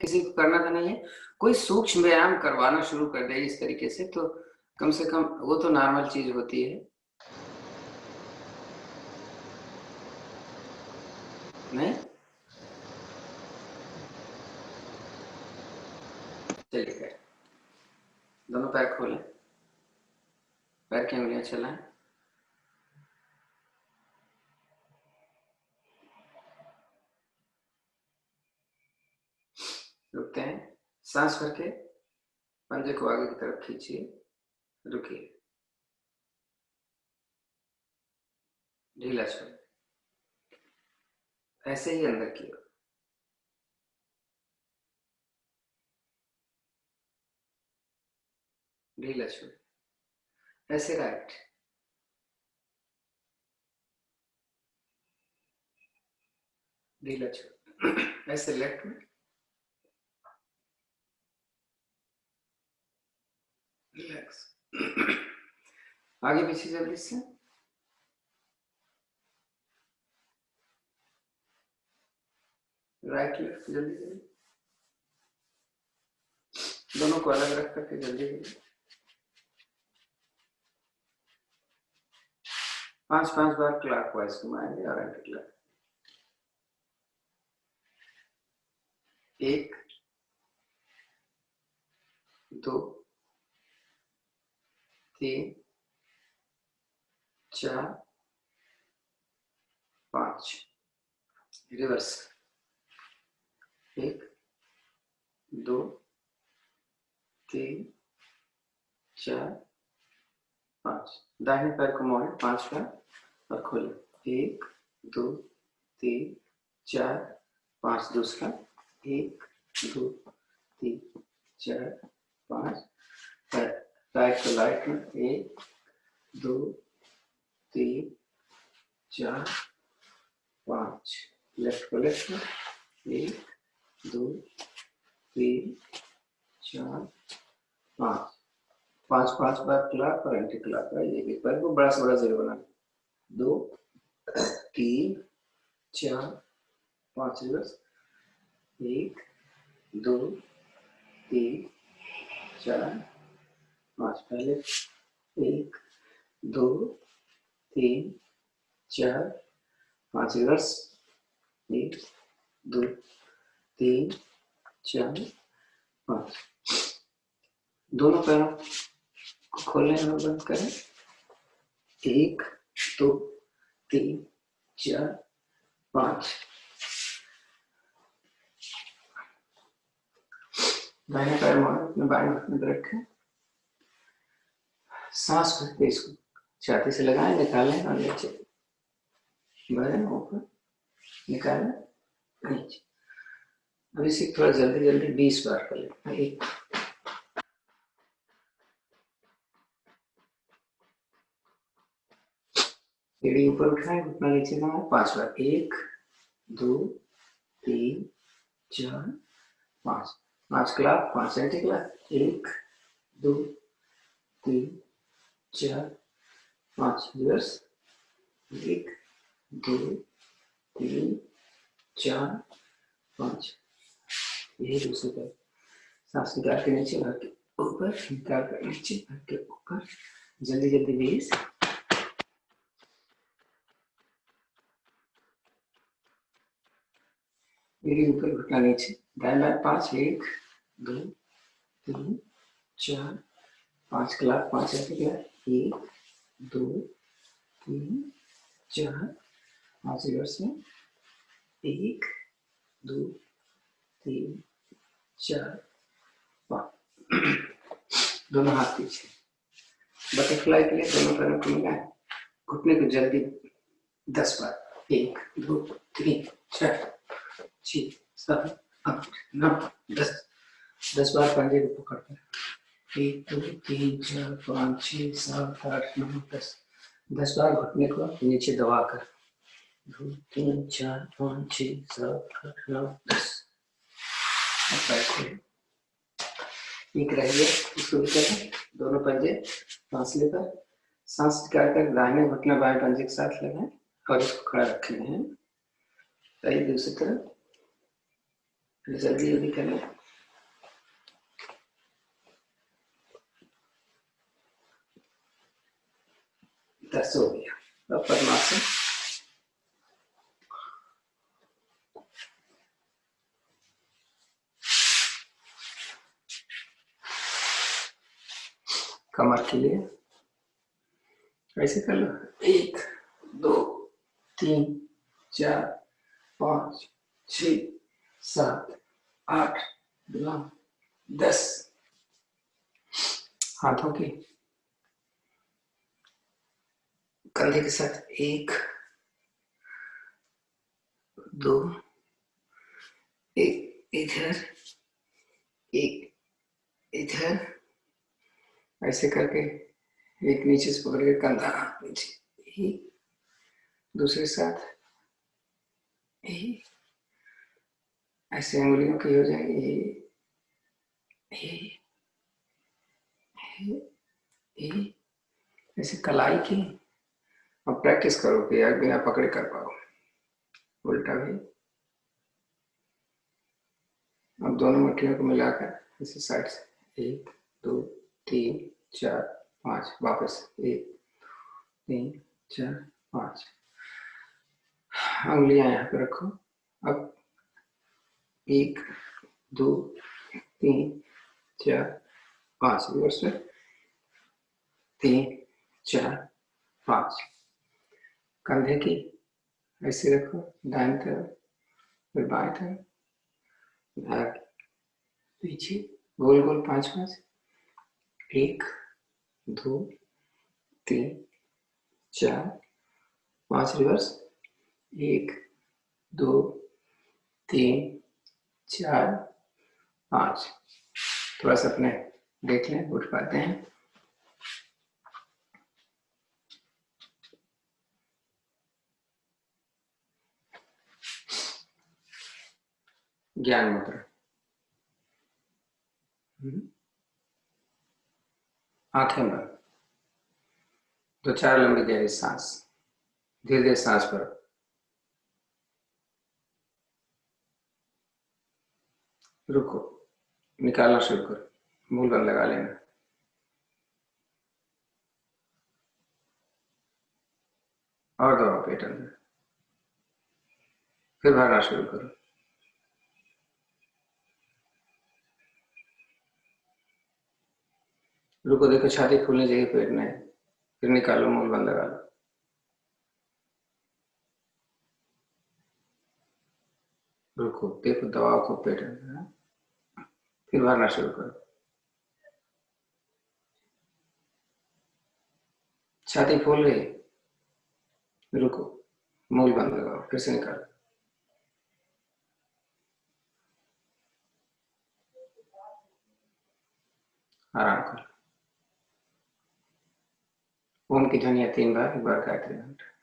किसी को करना तो नहीं है, कोई सूक्ष्म व्यायाम करवाना शुरू कर दे इस तरीके से, तो कम से कम वो तो नॉर्मल चीज होती है। नहीं, चलिए दोनों पैर खोलें, पैर की उंगलियां चलाएं, रुकते हैं, सांस भर के पंजे को आगे की तरफ खींचिए, रुकिए, ढीला छोड़, ऐसे ही अंदर की ओर, ढीला छोड़, ऐसे राइट, ढीला छोड़, ऐसे लेफ्ट में, रिलैक्स, आगे पीछे जल्दी से, राइट लेफ्ट जल्दी जल्दी, दोनों को अलग रख करके जल्दी जल्दी, 5-5 बार क्लॉकवाइज घुमाएंगे और एंटी क्लॉक, 1 2 3 4 5, रिवर्स, 1 2 3 4 5, दाहिने पैर को मोड़े 5 बार और खोले, 1 2 3 4 5, दूसरा 1 2 3 4 5, राइट को राइट में 1 2 3 4 5, लेफ्ट को लेफ्ट में 1 2 3 4 5, 5-5 बार क्लॉक और एंटी क्लॉक का, एक पैर को बड़ा से बड़ा जीरो बना, 2 3 4 5, रिवर्स, 1 2 3 4 5, पहले 1 2 3 4 5, रिवर्स, 1 2 3 4 5, दोनों पैरों को खोलें और बंद करें, 1 2 3 4 5, दाहिने पैर मोड़े, अपने बाएं घुटने पर रखें, सांस भरते इसको छाती से लगाएं, निकालें और नीचे भरें, ऊपर निकालें नीचे। अब इसी थोड़ा जल्दी जल्दी 20 बार कर लें, 1 एड़ी ऊपर उठाएं, घुटना नीचे लगाएं, 5 बार, 1 2 3 4 5, 5 क्लॉक 5 एंटी क्लॉक, 1 2 3 4 5, रिवर्स, 1 2 3 4 5, यही दूसरे पर, सांस निकाल के नीचे भर के ऊपर, निकाल कर नीचे भर के ऊपर, जल्दी जल्दी 20, मेरी ऊपर घुटना नीचे, दाएं बाएं 5, 1 2 3 4 5 क्लॉक 5 एंटी क्लॉक, 1 2 3 4 5, रिवर्स में 1 2 3 4 5, दोनों हाथ पीछे, बटरफ्लाई के लिए दोनों पैरों को मिलाएं, घुटने को जल्दी 10 बार, 1 2 3 4 6 7 8 9 10, 10 बार पंजे को पकड़कर, 1 2 3 4 5 6 7 8 9 10, 10 बार घुटने को नीचे दबाकर, 2 3 4 5 6 7 8 9 10, ठीक रहिए, इसको भी करें, दोनों पंजे सांस लेकर, सांस निकाल कर दाहिने घुटना बाएं पंजे के साथ लगाएं और इसको खड़ा रखे हैं, दूसरी तरफ जल्दी जल्दी करें। 10 हो गया। अब पद्मासन। कमर के लिए ऐसे कर लो। 1 2 3 4 5 6 7 8 9 10। हाथों की कंधे के साथ 1 2 एक इधर, एक इधर, ऐसे करके एक नीचे से पकड़ के कंधा नीचे, एक दूसरे साथ एक, ऐसे उंगलियों की हो जाएगी। ऐसे कलाई की। अब प्रैक्टिस करो कि यार बिना पकड़े कर पाओ। उल्टा भी। अब दोनों मुट्ठियों को मिलाकर इसी साइड से 1 2 3 4 5 वापस 1 3 4 5। उंगलियां यहाँ पे रखो। अब 1 2 3 4 5 रिवर्स में 3 4 5। कंधे की ऐसे रखो, दाएं तरफ फिर बाएं तरफ, आगे पीछे, गोल गोल 5 5। 1 2 3 4 5 रिवर्स। 1 2 3 4 5। थोड़ा सा अपने देख लें, उठ पाते हैं। ज्ञान मुद्रा। आंखें बंद। 2 4 लंबी गहरी सांस। धीरे धीरे सांस भरो। रुको, निकालना शुरू करो। मूल बंद लगा लेना। और दबाओ पेट अंदर। फिर भरना शुरू करो। रुको, देखो छाती खुलनी चाहिए, पेट नहीं। फिर निकालो, मूल बंद लगा लो। रुको, देखो दबाओ को पेट अंदर। फिर भरना शुरू करो। छाती फूल रही। रुको, मूल बंद लगाओ, फिर से निकालो। आराम करो। ओम की ध्वनिया 3 बार, एक बार गायत्री मंत्र।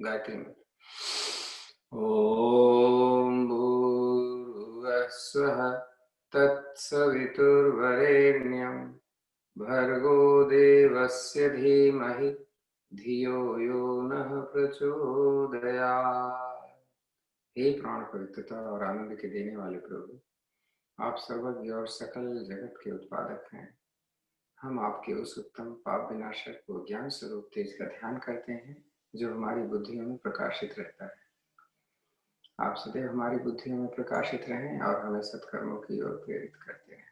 गायत्री में ओम भूर्भुवः स्वः तत्सवितुर्वरेण्यं भर्गो देवस्य धीमहि धियो यो नः प्रचोदयात्। हे प्राण पवित्रता और आनंद के देने वाले प्रभु, आप सर्वज्ञ और सकल जगत के उत्पादक हैं। हम आपके उस उत्तम पाप विनाशक को ज्ञान स्वरूप तेज का ध्यान करते हैं जो हमारी बुद्धियों में प्रकाशित रहता है। आप सदैव हमारी बुद्धियों में प्रकाशित रहें और हमें सत्कर्मों की ओर प्रेरित करते रहें।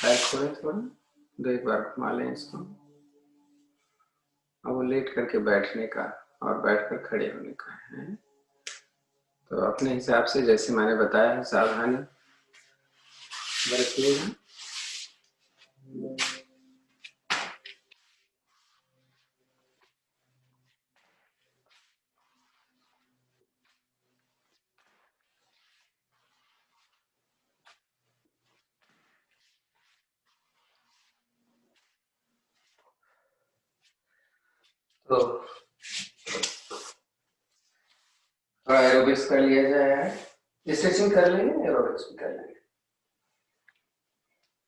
पैर खोले थोड़ा, 2 एक बार घुमा लें इसको। अब वो लेट करके बैठने का और बैठकर खड़े होने का है। तो अपने हिसाब से जैसे मैंने बताया है सावधानी बरतिएगा। तो थोड़ा एरोबिक्स कर लिया जाए, स्ट्रेचिंग कर लेंगे, एरोबिक्स भी कर लेंगे।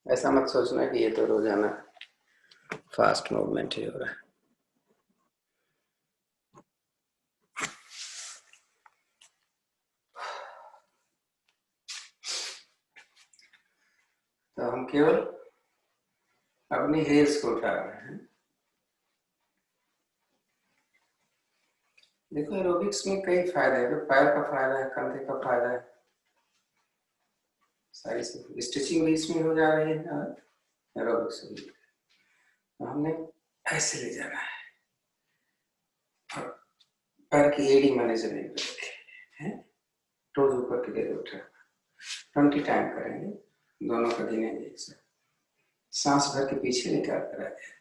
ऐसा मत सोचना कि ये तो रोजाना फास्ट मूवमेंट ही हो रहा है। तो हम केवल अपनी हेल्स को उठा रहे हैं। देखो एरोबिक्स में कई फायदे हैं, पैर का फायदा है, कंधे का फायदा है, सारी स्टिचिंग भी इसमें हो जा रही है और एरोबिक्स भी। तो हमने ऐसे ले जाना है और पैर की एड़ी मैनेजमेंट करके है, टोज ऊपर की तरफ उठा 20 टाइम करेंगे, दोनों का गिनेंगे एक साथ। सांस भर के पीछे निकाल कर आए।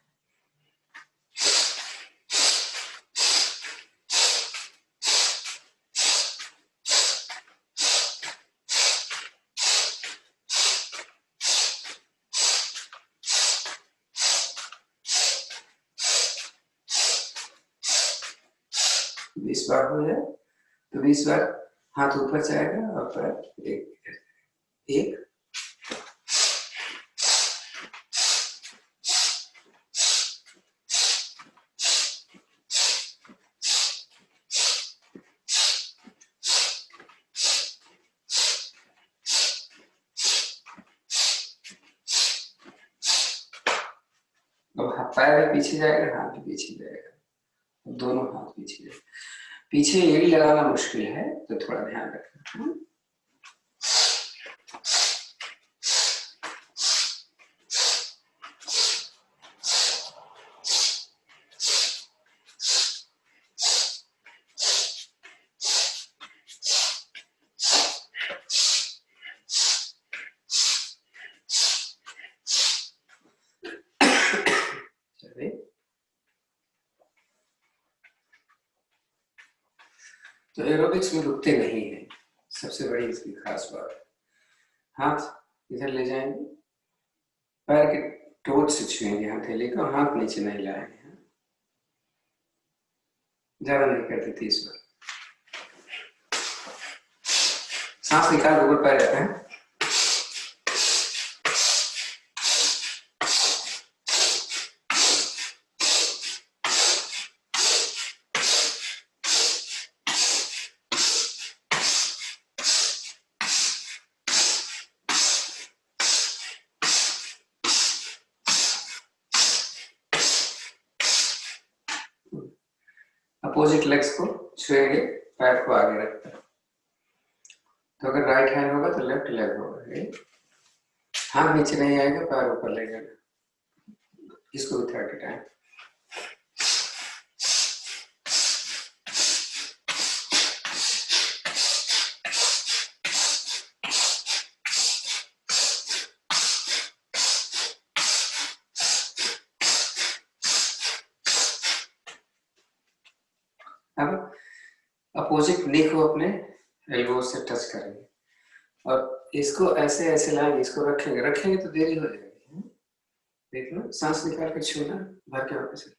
बीस बार हो जाए तो 20 बार हाथ ऊपर जाएगा और पैर एक एक अब पैर भी पीछे जाएगा, हाथ भी पीछे जाएगा, दोनों हाथ पीछे जाएगा। पीछे एड़ी लगाना मुश्किल है तो थोड़ा ध्यान रखना। तो एरोबिक्स में रुकते नहीं है, सबसे बड़ी इसकी खास बात है। हाथ इधर ले जाएंगे, पैर के टोट से छुएंगे हथेली को, हाथ नीचे नहीं लाएंगे। ज्यादा नहीं करते, 30 बार। सांस निकाल ऊपर पैर रहते हैं। अपोजिट लेग्स को छुएंगे, पैर को आगे रखते हैं। तो अगर राइट हैंड होगा तो लेफ्ट लेग होगा, हाथ नीचे नहीं आएगा, पैर ऊपर ले जाएगा। इसको भी 30 टाइम। अब अपोजिट नी को अपने एल्बो से टच करेंगे और इसको ऐसे ऐसे लाएंगे, इसको रखेंगे, रखेंगे तो देरी हो जाएगी। देखना, सांस निकाल के छूना, भर के वापस।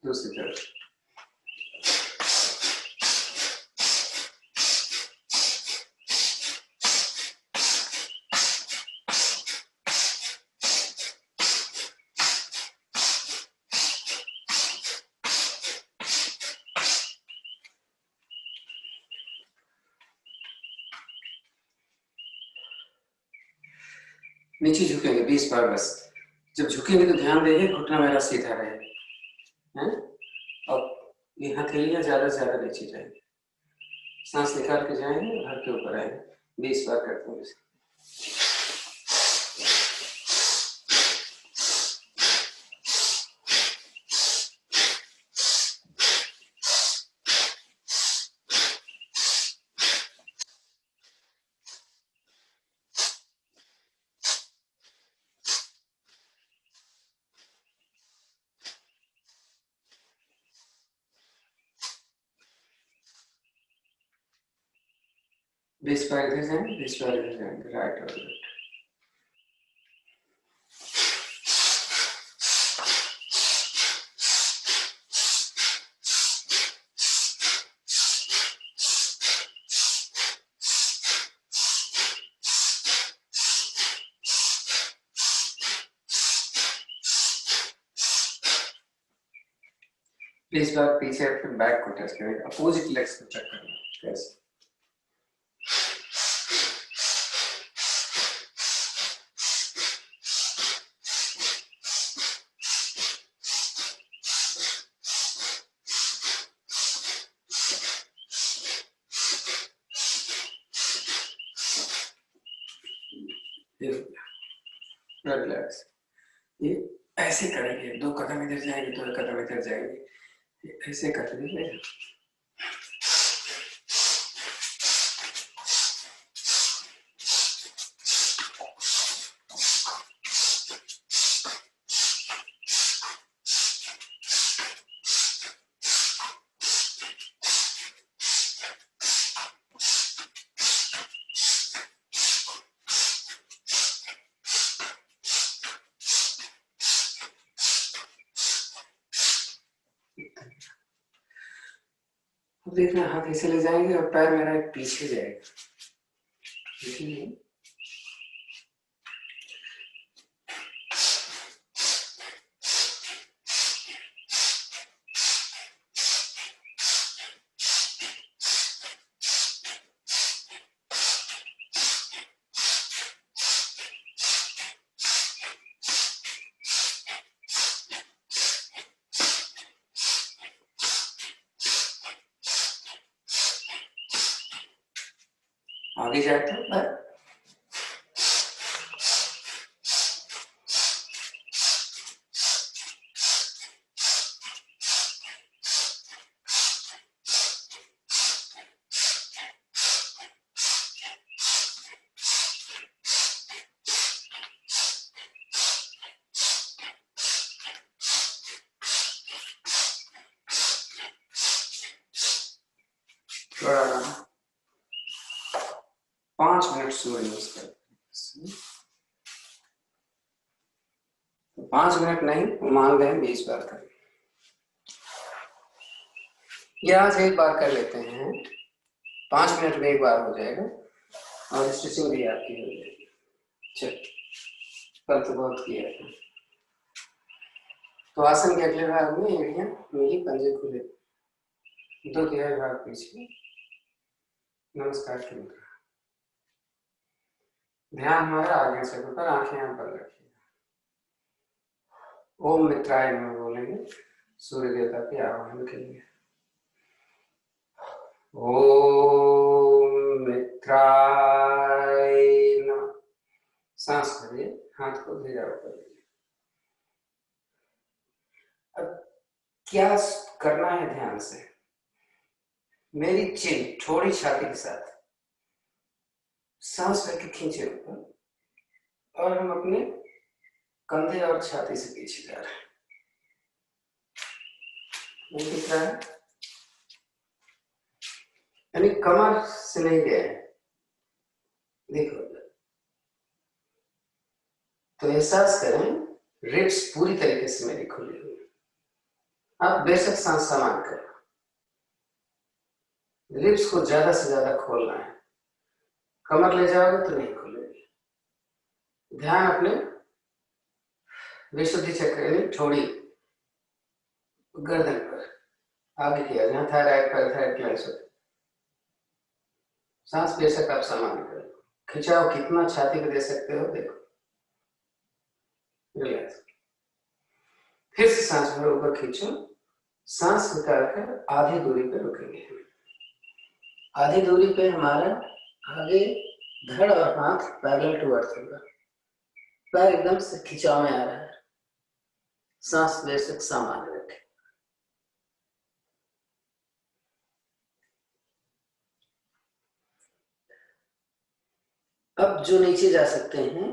दूसरी तरफ नीचे झुकेंगे 20 बार बस। जब झुकेंगे तो ध्यान देंगे घुटना मेरा सीधा रहे, हैं? और ये हथेलियां ज्यादा से ज्यादा नीचे जाएंगे, सांस निकाल के जाएंगे और हर के ऊपर आएंगे। 20 बार करते हैं इसे। बीस बार इधर जाएंगे, 20 बार इधर जाएंगे, राइट और लेफ्ट। प्लीज बार पीछे फिर बैक को टच करें, अपोजिट लेग्स को चेक करना कैसे। रिलैक्स। ये ऐसे करेंगे, 2 कदम इधर जाएंगे, 2 कदम इधर जाएंगे, ऐसे कर लीजिए। देखना हाथ ऐसे ले जाएंगे और पैर मेरा एक पीछे जाएगा, देखिए। आगे जाते हैं पैर, थोड़ा 5 मिनट सूर्य नमस्कार। 5 मिनट नहीं मान लें 20 बार करें, या आज एक बार कर लेते हैं, 5 मिनट में एक बार हो जाएगा और स्ट्रेचिंग भी आपकी हो जाएगी। चल, कल तो बहुत किया है। तो आसन के अगले भाग में एड़ियां मिली, पंजे खुले, 2 तिहाई भाग पीछे, नमस्कार की मुद्रा। ध्यान हमारा आगे से ऊपर, आंखें यहाँ पर रखिए। ओम मित्राय नमः बोलेंगे सूर्य देवता के आवाहन के लिए। ओम मित्राय नमः। सांस भरिए, हाथ को धीरे ऊपर लीजिए। अब क्या करना है ध्यान से, मेरी चिन थोड़ी छाती के साथ सांस लेके खींचे ऊपर और हम अपने कंधे और छाती से पीछे जा रहे हैं। नहीं दिख रहा है, यानी कमर से नहीं गए, देखो तो एहसास करें रिब्स पूरी तरीके से मेरी खुली हुई। आप बेशक सांस समान करें, रिब्स को ज्यादा से ज्यादा खोलना है, कमर ले जाओगे तो नहीं खुलेगी। ध्यान अपने विशुद्धि चक्र यानी थोड़ी गर्दन पर आगे किया, जहां थायराइड पैराथायराइड ग्लैंड्स होते। सांस बेशक आप सामान्य करें, खिंचाव कितना छाती को दे सकते हो देखो। रिलैक्स। फिर से सांस भरो, ऊपर खींचो, सांस निकालकर आधी दूरी पर रुकेंगे। आधी दूरी पे हमारा आगे धड़ और हाथ पैरेलल टू अर्थ होगा, पैर एकदम से खिंचाव में आ रहा है, सांस बेशक सामान्य रखें। अब जो नीचे जा सकते हैं,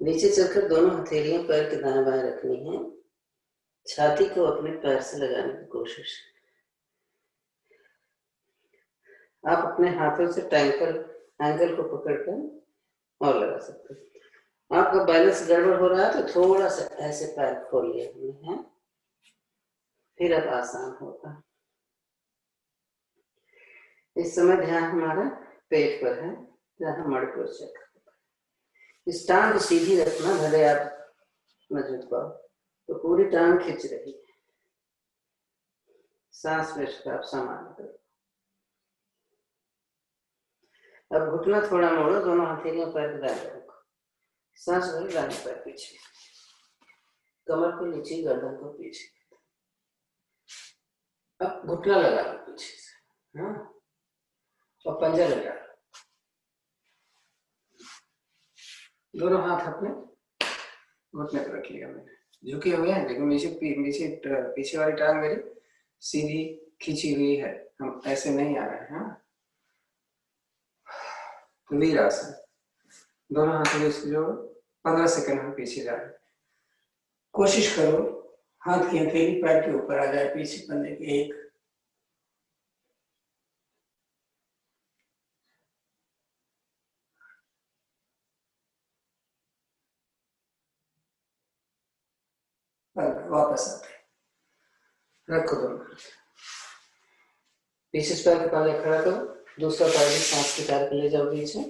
नीचे चलकर दोनों हथेलियां पैर के दाएं बाएं रखनी है, छाती को अपने पैर से लगाने की कोशिश। आप अपने हाथों से एंकल को पकड़कर और लगा सकते हैं। आपका बैलेंस गड़बड़ हो रहा है तो थोड़ा सा ऐसे पैर खोल लिए हमने हैं, फिर अब आसान होगा। इस समय ध्यान हमारा पेट पर है, जहां मणिपुर चक्र। इस टांग को सीधी रखना, भले आप न झुक पाओ तो पूरी टांग खिंच रही है। सांस में आप सामान्य करो। अब घुटना थोड़ा मोड़ो, दोनों हथेलियां पैर के दाएं रखो, सांस भरो, दाहिने पैर पीछे, कमर को नीचे, गर्दन को पीछे। अब घुटना लगा लो पीछे से, हाँ, और पंजा लगा लो। दोनों हाथ अपने घुटने पर रख लिया मैंने, झुके हुए हैं, लेकिन पीछे वाली टांग मेरी सीधी खींची हुई है, हम ऐसे नहीं आ रहे हैं। हाँ, वीर आसन, दोनों हाथों से जो 15 सेकंड हम पीछे जा रहे हैं। कोशिश करो हाथ की हथेली पैर के ऊपर आ जाए, पीछे पंजे के। 1 वापस आते, रखो दोनों, पीछे पैर के पाले खड़ा करो, दूसरा पैर भी सांस के पैर पे ले जाओ पीछे,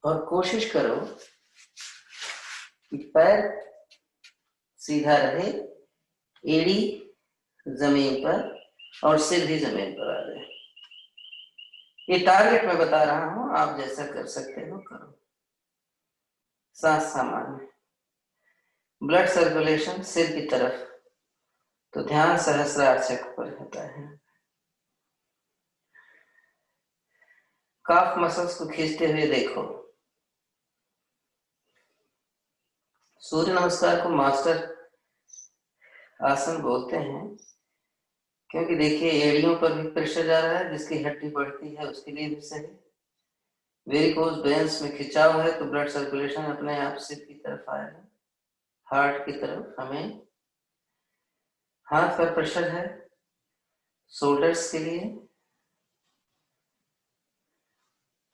और कोशिश करो कि पैर सीधा रहे, एड़ी जमीन पर और सिर भी जमीन पर आ जाए। ये टारगेट मैं बता रहा हूं, आप जैसा कर सकते हो करो। सांस सामान्य, ब्लड सर्कुलेशन सिर की तरफ, तो ध्यान सहस्रार चक्र पर होता है। काफ मसल्स को खींचते हुए देखो। सूर्य नमस्कार को मास्टर आसन बोलते हैं, क्योंकि देखिए एड़ियों पर भी प्रेशर जा रहा है, जिसकी हड्डी बढ़ती है उसके लिए भी सही। वेरिकोज वेन्स में खिंचाव है तो ब्लड सर्कुलेशन अपने आप सिर की तरफ आएगा, हार्ट की तरफ। हमें हाथ पर प्रेशर है शोल्डर्स के लिए।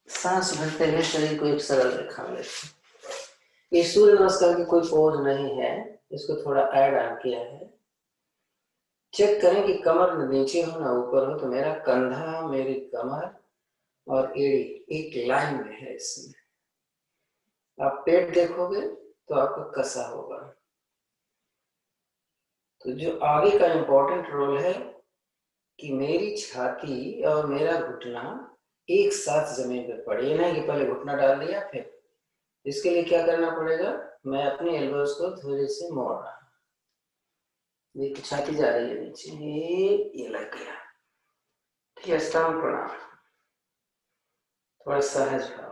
सांस भरते हुए शरीर को एक सरल रेखा में रखें। ये सूर्य नमस्कार की कोई पोज नहीं है, इसको थोड़ा ऐड ऑन किया है। चेक करें कि कमर नीचे हो ना ऊपर हो, तो मेरा कंधा, मेरी कमर और एड़ी एक लाइन में है। इसमें आप पेट देखोगे तो आपका कसा होगा। तो जो आगे का इंपॉर्टेंट रोल है कि मेरी छाती और मेरा घुटना एक साथ जमीन पर पड़े। ये नहीं कि पहले घुटना डाल दिया फिर। इसके लिए क्या करना पड़ेगा, मैं अपने एल्बोज को धीरे से मोड़ रहा हूं, देखिए छाती जा रही है नीचे, ये लग गया। ठीक है, अष्टांग प्रणाम, थोड़ा सहज भाव।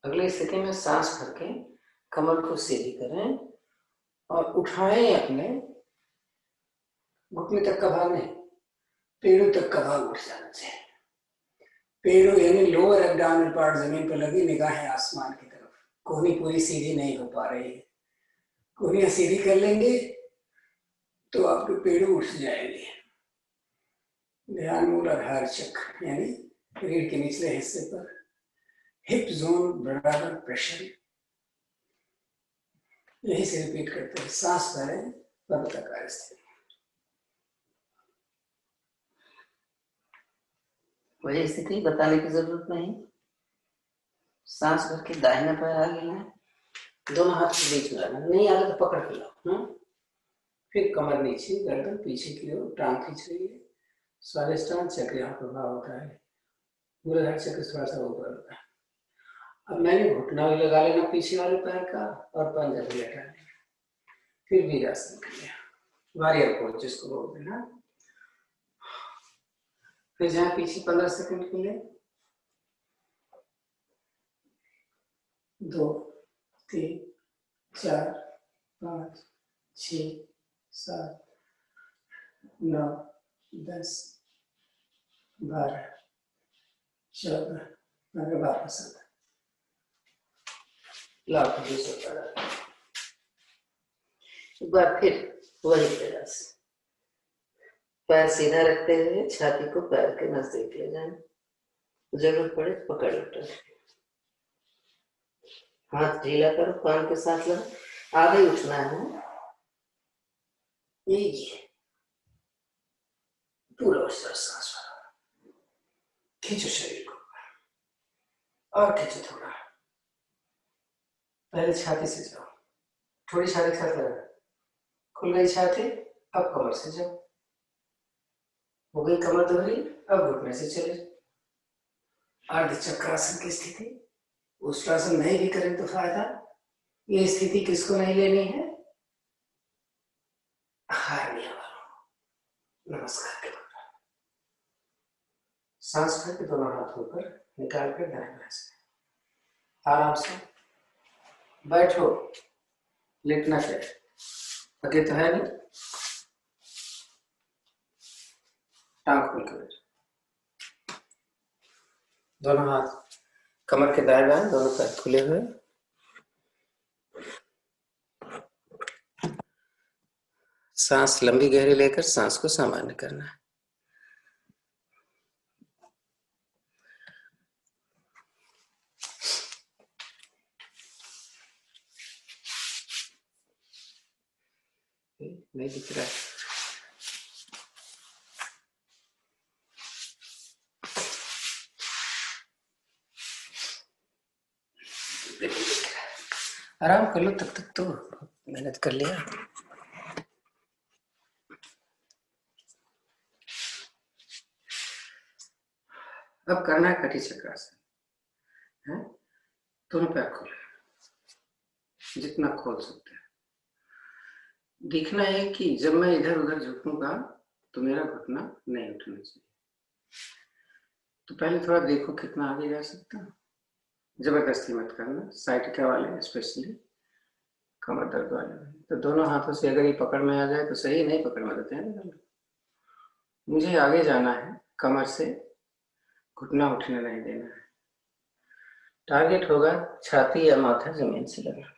अगली स्थिति में सांस भर के कमर को सीधी करें और उठाएं अपने घुटने तक का भाग नहीं, पेड़ों तक का भाग उठ जाना चाहिए। पेड़ों यानी लोअर एब्डोमिनल पार्ट जमीन पर लगी, निगाहें आसमान की तरफ। कोहनी पूरी सीधी नहीं हो पा रही है, कोहनियां सीधी कर लेंगे तो आपके पेड़ों उठ जाएंगे। ध्यान मूलाधार चक्र यानी रीढ़ के निचले हिस्से पर, हिप जोन बराबर प्रेशर। यही से रिपीट करते हैं। सांस भरें, पर्वताकार स्थिति, वही स्थिति बताने की जरूरत नहीं। सांस भर के दाहिना पैर आगे लाएं, दोनों हाथ के बीच में लाना, नहीं आगे तो पकड़ के लाओ। फिर कमर नीचे, गर्दन पीछे की ओर, टांग खींच रही है। स्वादिष्टान चक्र यहाँ प्रभाव होता है, मूलाधार चक्र थोड़ा सा ऊपर होता है। अब मैंने घुटना भी लगा लेना पीछे वाले पैर का और पंजा भी लटा लेना, फिर वीरासन कर लिया, वारियर पोज जिसको बोलते हैं ना। फिर जहाँ पीछे 15 सेकंड के लिए 2 3 4 5 6 7 9 10 12 14 15 वापस आता लाभ एक बार फिर वही प्रयास, पैर सीधा रखते हुए छाती को पैर के नजदीक ले जाए, जरूरत पड़े पकड़ उठा, हाथ ढीला करो, कान के साथ लगा, आगे उठना है, पूरा सांस खींचो शरीर को और खींचो थोड़ा, पहले छाती से जाओ, थोड़ी छाती के साथ लगा, खुल गई छाती, अब कमर से जाओ, हो गई कमर दोहरी, अब घुटने से चले। अर्ध चक्रासन की स्थिति, उष्ट्रासन नहीं भी करें तो फायदा, ये स्थिति किसको नहीं लेनी है? हारनिया वालों। नमस्कार के बाद सांस भर के दोनों हाथ ऊपर निकाल कर दाएं से आराम से बैठो, लेटना चाहिए, थके तो है नहीं, टांग खोल कर दोनों हाथ कमर के दाएं बाएं, दोनों पैर खुले हुए, सांस लंबी गहरी लेकर सांस को सामान्य करना है। नहीं दिख रहा है, आराम कर लो, तब तक तो मेहनत कर लिया। अब करना है कटी चक्रासन है, दोनों पैर खोले जितना खोल सकते हैं। देखना है कि जब मैं इधर उधर झुकूंगा तो मेरा घुटना नहीं उठना चाहिए, तो पहले थोड़ा देखो कितना आगे जा सकता, जबरदस्ती मत करना, साइटिका वाले स्पेशली कमर दर्द वाले, तो दोनों हाथों से अगर ये पकड़ में आ जाए तो सही, नहीं पकड़ में देते हैं। मुझे आगे जाना है, कमर से घुटना उठने नहीं देना है, टारगेट होगा छाती या माथा जमीन से लगा।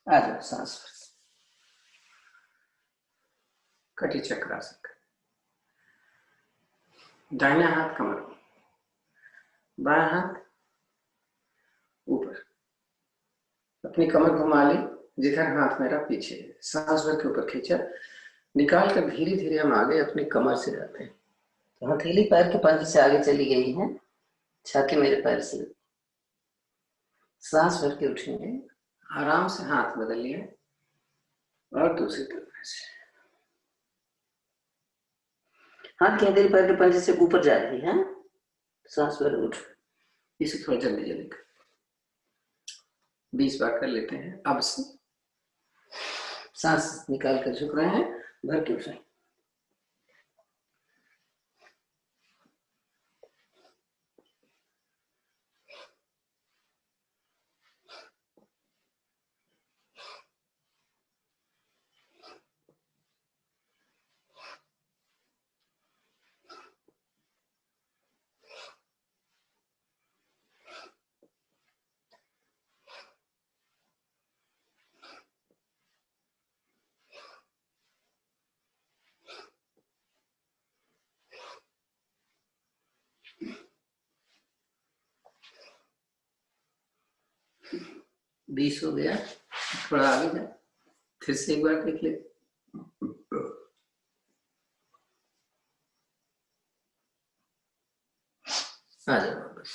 आ जाओ सांस पर, कटी चक्रासन, दाहिना हाथ कमर, बायां हाथ ऊपर, अपनी कमर घुमा ली जिधर हाथ मेरा पीछे है, सांस भर के ऊपर खींचा, निकाल कर धीरे धीरे हम आगे अपनी कमर से जाते हैं, तो हथेली पैर के पंजे से आगे चली गई है, छाती मेरे पैर से, सांस भर के उठेंगे, आराम से हाथ बदल लिया और दूसरी तरफ से हाथ की हथेली पैर के पंजे से ऊपर जा रही है, सांस भर उठ, इसे थोड़ा जल्दी जल्दी कर 20 बार कर लेते हैं। अब से सांस निकाल कर झुक रहे हैं, भर के उठ रहे हैं, बीस हो गया, थोड़ा आगे जाए, फिर से एक बार देख ले, आ जाओ वापस,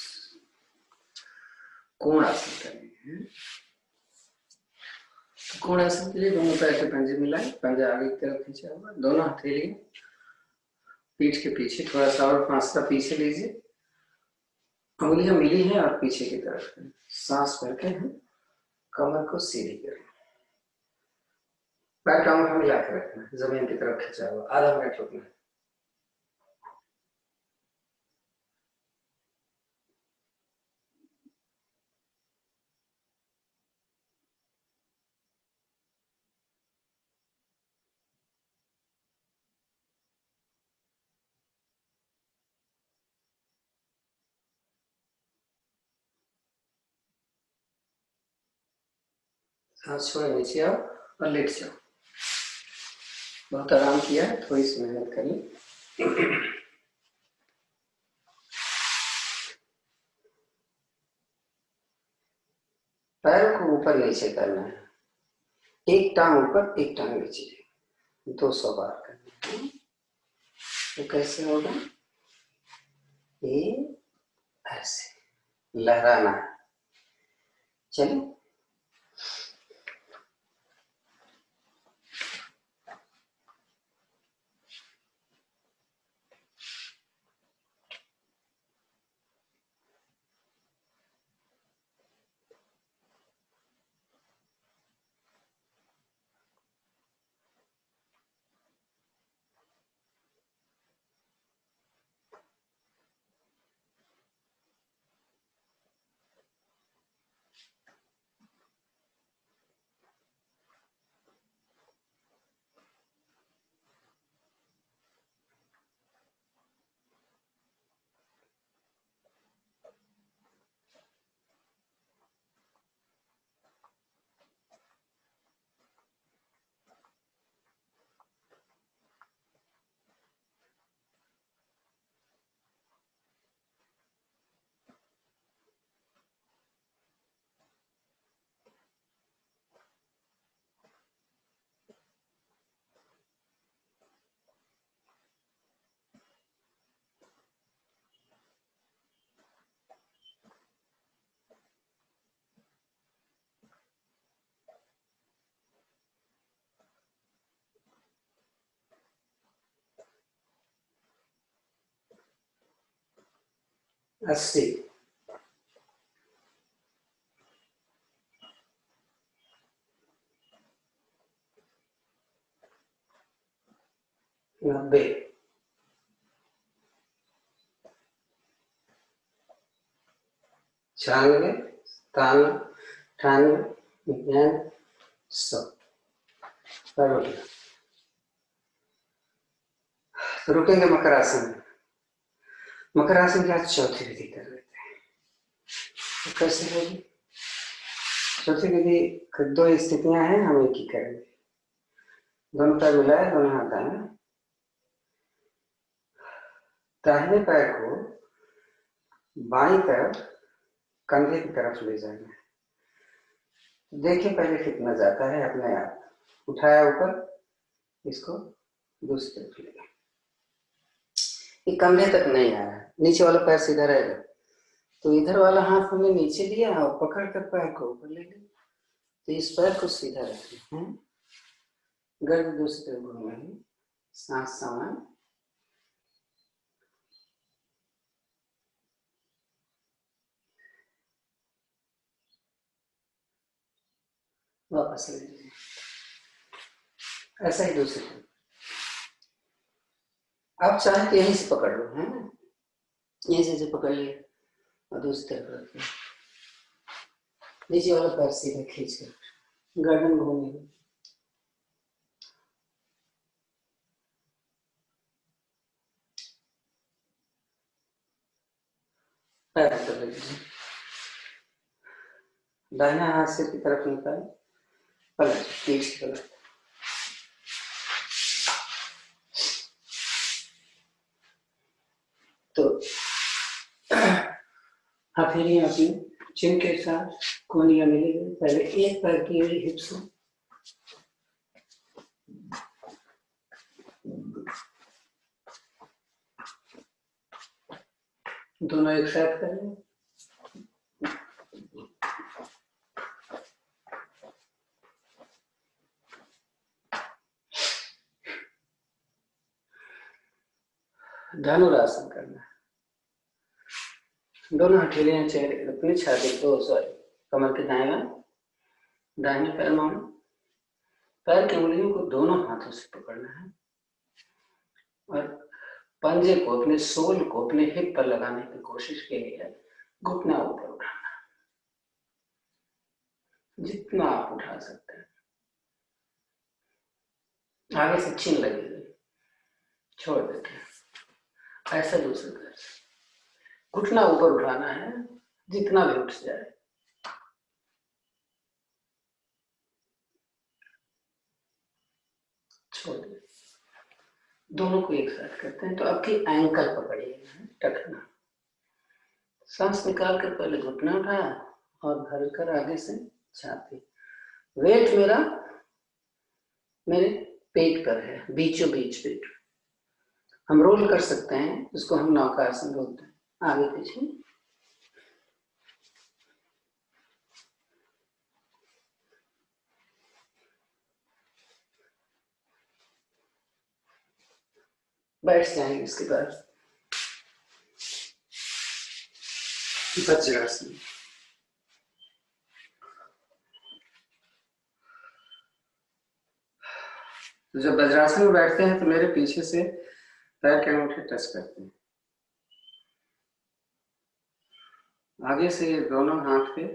कोण आसन करेंगे, कोण आसन के लिए दोनों पैर के पंजे मिलाए, पंजा आगे की तरफ खींचा हुआ, दोनों हथेली पीठ के पीछे, थोड़ा सा और फासला पीछे लीजिए, उंगलियां मिली है और पीछे की तरफ है। सांस भरके हम कमर को सीधी करें, पैर कमर में मिला के रखना, जमीन की तरफ खींचा हुआ, आधा मिनट रुकना। सांस छोड़े नीचे आओ और लेट जाओ। बहुत आराम किया है, थोड़ी सी मेहनत करिए। पैरों को ऊपर नीचे करना है, एक टांग ऊपर एक टांग नीचे, 200 बार करना है। तो कैसे होगा? ये ऐसे लहराना है। चलिए अस्सी, 90, 96, 97, 98, 99, 100। तो रुकेंगे मकर आसन में। मकर आसन की आज चौथी विधि कर लेते हैं। तो कैसे होगी? चौथी विधि की 2 स्थितियां हैं, हम एक ही करेंगे। दोनों पैर मिलाए, दोनों हाथ दाएं, दाहिने पैर को बाईं तरफ कंधे की तरफ ले जाना है। देखिए पहले कितना जाता है, अपने आप उठाया ऊपर, इसको दूसरी तरफ ले, ये कंधे तक नहीं आ रहा है, नीचे वाला पैर सीधा रहेगा, तो इधर वाला हाथ हमने नीचे लिया और पकड़ कर पैर को ऊपर ले लिया। तो इस पैर को सीधा रखना है, गर्द दूसरी तरफ घूमेंगे, सांस समान, वापस ले लीजिए। ऐसा ही दूसरी तरफ। आप चाहे तो यहीं से पकड़ लो, है ना, यहीं से पकड़ लिया और दूसरी तरफ रखिए, नीचे वाला पैर सीधा खींच कर गर्दन घूमेगी। पैर ऊपर ले लीजिए, दाहिना हाथ सिर की तरफ निकाल, पलट पीठ की तरफ। तो हथेलियां अपनी चिन के साथ कोनियां मिली हुई, पहले एक पैर की एड़ी हिप्स में, दोनों एक साथ कर लें। धनुरासन करना है। दोनों हथेलियां चेहरे अपनी छाती को कमर के दाहिने पैर में, पैर की उंगलियों को दोनों हाथों से पकड़ना है और पंजे को, अपने सोल को अपने हिप पर लगाने की कोशिश के लिए घुटना ऊपर उठाना, जितना आप उठा सकते हैं। आगे से चिन लगेगी, छोड़ देते हैं। ऐसा दूसरे पैर से घुटना ऊपर उठाना है, जितना भी उठ जाए। छोड़ दे। दोनों को एक साथ करते हैं। तो आपकी एंकल पकड़िएगा, टखना। सांस निकाल कर पहले घुटना उठाया और भरकर आगे से छाती। वेट मेरा मेरे पेट पर है, बीचों बीच पेट। हम रोल कर सकते हैं, इसको हम नौकासन बोलते हैं, आगे पीछे। बैठ जाएंगे। इसके बाद वज्रासन। तो जब वज्रासन में बैठते हैं तो मेरे पीछे से पैर के अंगूठे टच करते हैं। आगे से ये दोनों हाथ पे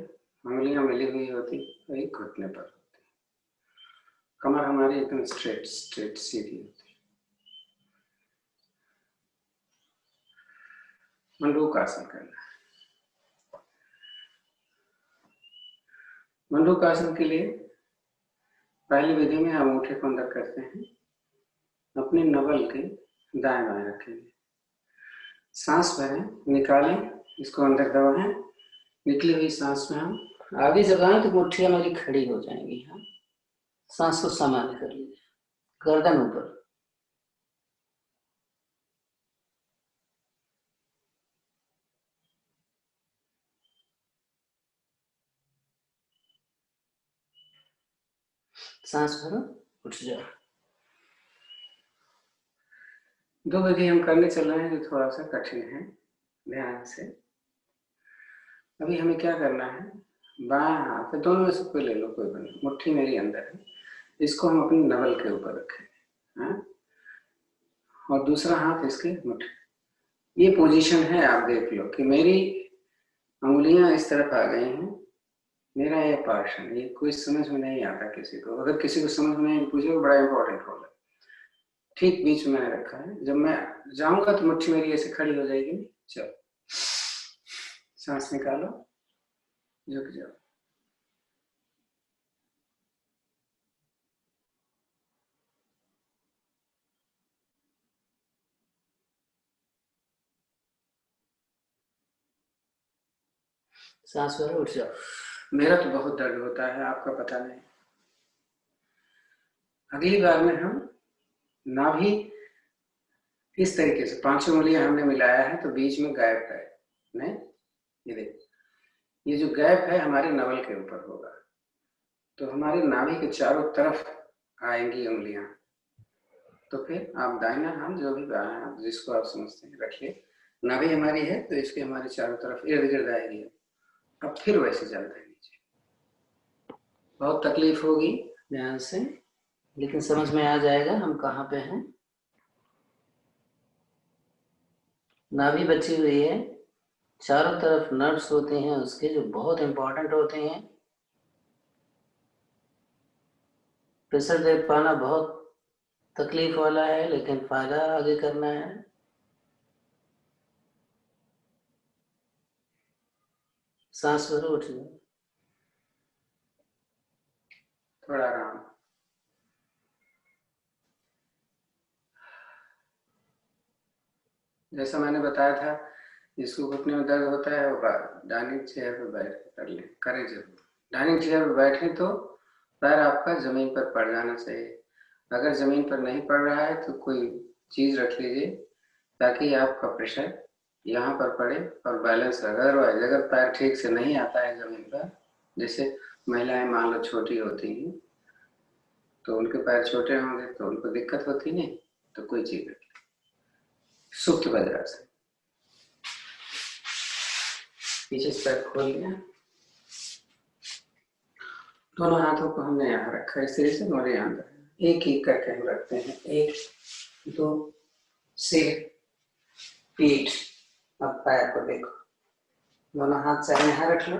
उंगलियां मिली हुई होती, वही घुटने पर होती। कमर हमारी एकदम स्ट्रेट सीधी होती। मंडूकासन करना है। मंडूकासन के लिए पहली विधि में हम अंगूठे को अंदर करते हैं, अपने नवल के दाएं बाएं रखेंगे, सांस भरें, निकालें, इसको अंदर दबाएं। निकली हुई सांस में हम आगे जब आए तो मुट्ठियां मेरी खड़ी हो जाएंगी। हाँ, सांस को सामान्य कर लीजिए, गर्दन ऊपर। सांस भरो, उठ जाओ। दो विधि हम करने चल रहे हैं जो थोड़ा सा कठिन है, ध्यान से। अभी हमें क्या करना है, बाएं हाथ दोनों में से कोई ले लो, कोई बने, मुट्ठी मेरी अंदर है, इसको हम अपनी नवल के ऊपर रखें। हाँ? और दूसरा हाथ इसके मुट्ठी। ये पोजीशन है, आप देख लो कि मेरी उंगलियां इस तरफ आ गई हैं। मेरा ये पार्शन, ये कोई समझ में नहीं आता किसी को। अगर किसी को समझ में नहीं पूछे, बड़ा इंपॉर्टेंट रोल है। ठीक बीच में रखा है। जब मैं जाऊंगा तो मुट्ठी मेरी ऐसे खड़ी हो जाएगी। चलो, सांस निकालो, झुक जाओ। सांस भरो, उठ जाओ। मेरा तो बहुत दर्द होता है, आपका पता नहीं। अगली बार में हम नाभि इस तरीके से 5 उंगलियां हमने मिलाया है, तो बीच में गैप है नहीं, ये देखो, ये जो गैप है हमारे नवल के ऊपर होगा। तो हमारे नाभि के चारों तरफ आएंगी उंगलियां। तो फिर आप दाहिना हाथ, जो भी आप जिसको आप समझते हैं, रखिए। नाभि हमारी है तो इसके हमारे चारों तरफ इर्द गिर्द आएगी। अब फिर वैसे चलते हैं नीचे। बहुत तकलीफ होगी, ध्यान से, लेकिन समझ में आ जाएगा हम कहाँ पे हैं। नाभि बची हुई है, चारों तरफ नर्व्स होते हैं उसके, जो बहुत इंपॉर्टेंट होते हैं। प्रेशर दे पाना बहुत तकलीफ वाला है, लेकिन फायदा आगे करना है। सांस भरो, उठ जाओ। थोड़ा आराम। जैसा मैंने बताया था, जिसको घुटने में दर्द होता है वो डाइनिंग चेयर पर बैठ कर ले, करें जरूर। डाइनिंग चेयर पर बैठे तो पैर आपका जमीन पर पड़ जाना चाहिए। अगर जमीन पर नहीं पड़ रहा है तो कोई चीज रख लीजिए ताकि आपका प्रेशर यहाँ पर पड़े और बैलेंस रहे। अदरवाइज अगर पैर ठीक से नहीं आता है जमीन पर, जैसे महिलाएं मान लो छोटी होती हैं तो उनके पैर छोटे होंगे तो उनको दिक्कत होती नहीं, तो कोई चीज रख, सुप्त वज्रासन। पीछे से पैर खोल लिया, दोनों हाथों को हमने यहाँ रखा इस तरह से, हमारे अंदर एक एक करके हम रखते हैं। 1 2 सिर पीठ। अब पैर को देखो, दोनों हाथ चाहे यहाँ रख लो,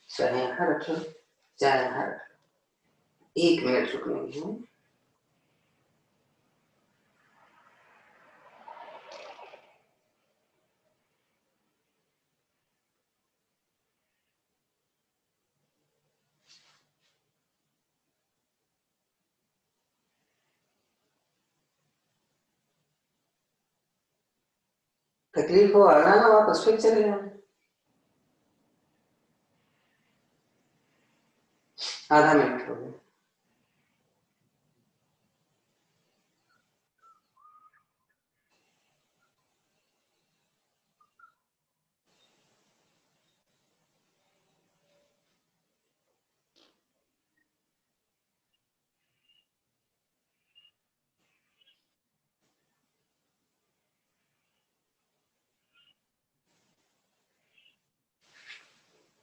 चाहे यहाँ रख लो, चाहे यहाँ रख लो। 1 मिनट रुकने है। तकलीफ हो आना ना, वापस फिर चले जाना। आधा मिनट हो गया।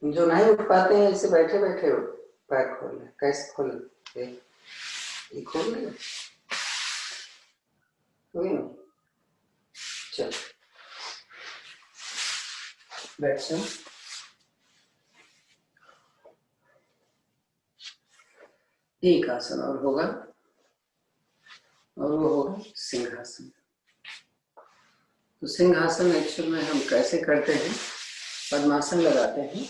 जो नहीं उठ पाते हैं ऐसे बैठे बैठे पैर खोल ले। कैसे खोल? ये खोल ले, चल बैठ जाओ। एक आसन और होगा, और वो होगा सिंहासन। तो सिंहासन एक्चुअल में हम कैसे करते हैं? पद्मासन लगाते हैं,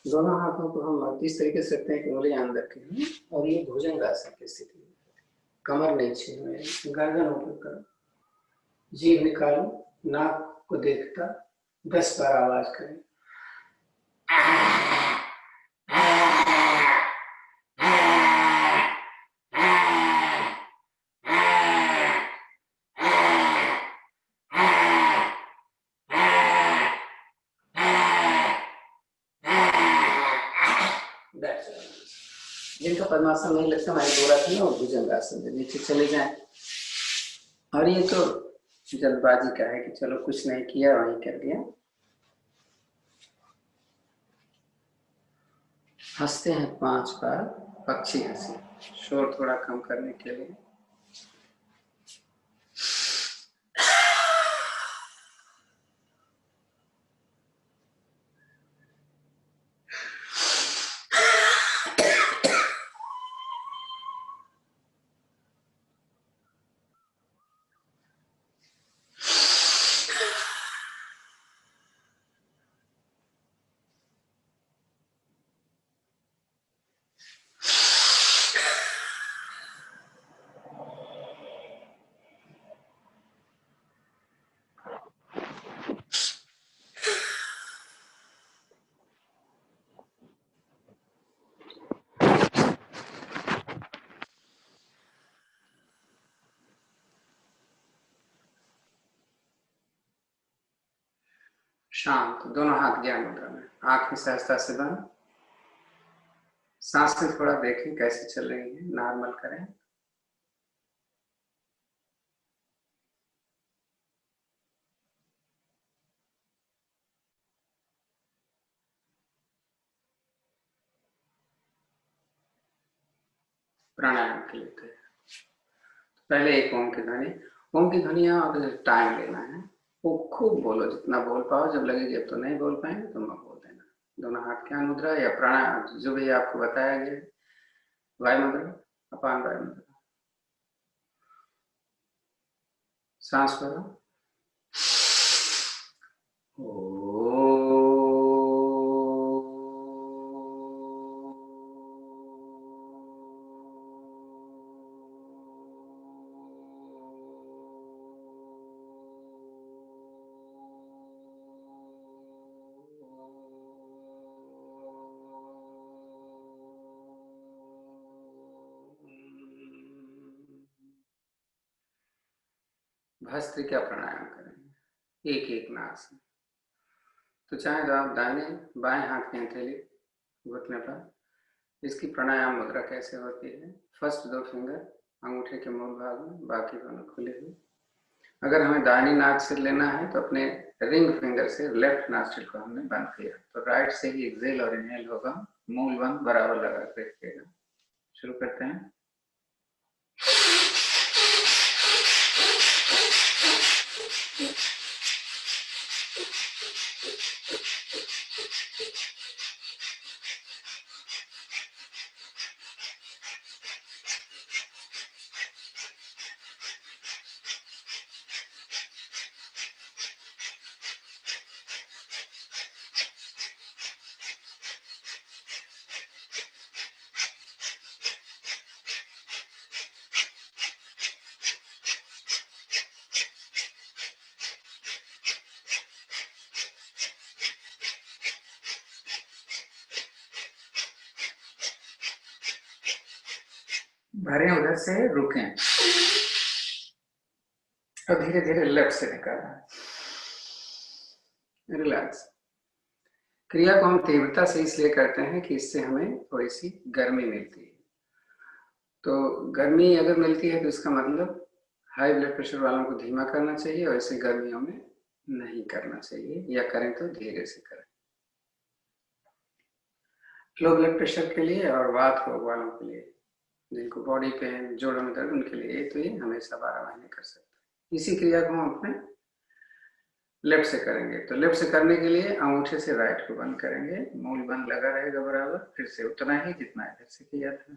दोनों हाथों को हम इस तरीके से रखते हैं कि उंगलियां अंदर की हैं, और ये भुजंगासन की स्थिति है। कमर नीचे में, गर्दन ऊपर करो, जीभ निकालो, नाक को देखता 10 बार आवाज करें। जिनका पद्मासन नहीं लगता, हमारे गोलासन और भुजंगासन में नीचे चले जाएं। और ये तो जल्दबाजी का है कि चलो कुछ नहीं किया, वहीं कर दिया। हंसते हैं 5 बार, पक्षी हंसी, शोर थोड़ा कम करने के लिए। शांत, दोनों हाथ ज्ञान मुद्रा में, आंखें सहजता से बंद। सांसें थोड़ा देखें कैसे चल रही है, नॉर्मल करें। प्राणायाम के लिए पहले एक ओम की ध्वनि, ओम की ध्वनि और टाइम लेना है। वो खूब बोलो, जितना बोल पाओ। जब लगेगी अब तो नहीं बोल पाएंगे तो मत बोल देना। दोनों हाथ ज्ञान मुद्रा या प्राणायाम जो भी आपको बताया गया, वायु मुद्रा, अपान वायु मुद्रा। सांस भरो। भस्त्रिका प्राणायाम करेंगे, एक एक नाक से। तो चाहे तो आप दाहिने बाएं हाथ की हथेली घुटने पर। इसकी प्राणायाम मुद्रा कैसे होती है? फर्स्ट 2 फिंगर अंगूठे के मूल भाग में, बाकी दोनों खुले हुए। अगर हमें दाहिनी नाक से लेना है तो अपने रिंग फिंगर से लेफ्ट नॉस्ट्रिल को हमने बंद किया, तो राइट से ही एक्सेल और इनहेल होगा। मूल बंद बराबर लगा कर रखिएगा। शुरू करते हैं। भरें उधर से, रुकें और धीरे धीरे लेफ्ट से निकालना। रिलैक्स। क्रिया को हम तीव्रता से इसलिए करते हैं कि इससे हमें थोड़ी सी गर्मी मिलती है। तो गर्मी अगर मिलती है तो इसका मतलब हाई ब्लड प्रेशर वालों को धीमा करना चाहिए और ऐसे गर्मियों में नहीं करना चाहिए, या करें तो धीरे से करें। लो ब्लड प्रेशर के लिए और वात रोग वालों के लिए, जिनको बॉडी पेन, जोड़ों में दर्द, उनके लिए तो ये हमेशा 12 महीने कर सकते हैं। इसी क्रिया को हम अपने लेफ्ट से करेंगे। तो लेफ्ट से करने के लिए अंगूठे से राइट को बंद करेंगे, मूल बंद लगा रहेगा बराबर, फिर से उतना ही जितना इधर से किया था।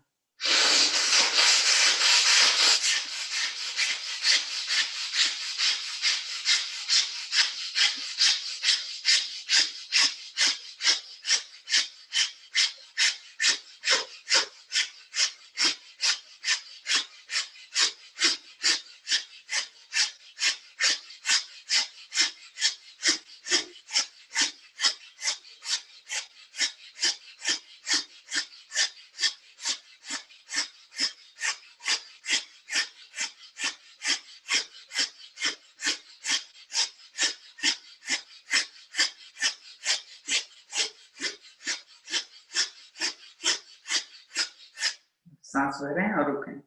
सांस भरें और रुकें।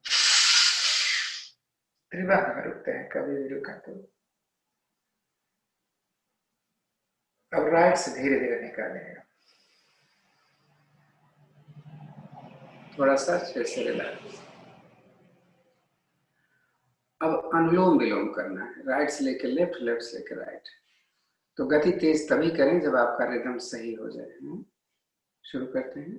त्रिबार में रुकते हैं, कभी भी रुका तो। अब राइट से धीरे धीरे निकालेंगे, थोड़ा सा से रिलैक्स। अब अनुलोम विलोम करना है, राइट से लेकर लेफ्ट, लेफ्ट से लेकर राइट। तो गति तेज तभी करें जब आपका रिदम सही हो जाए। शुरू करते हैं।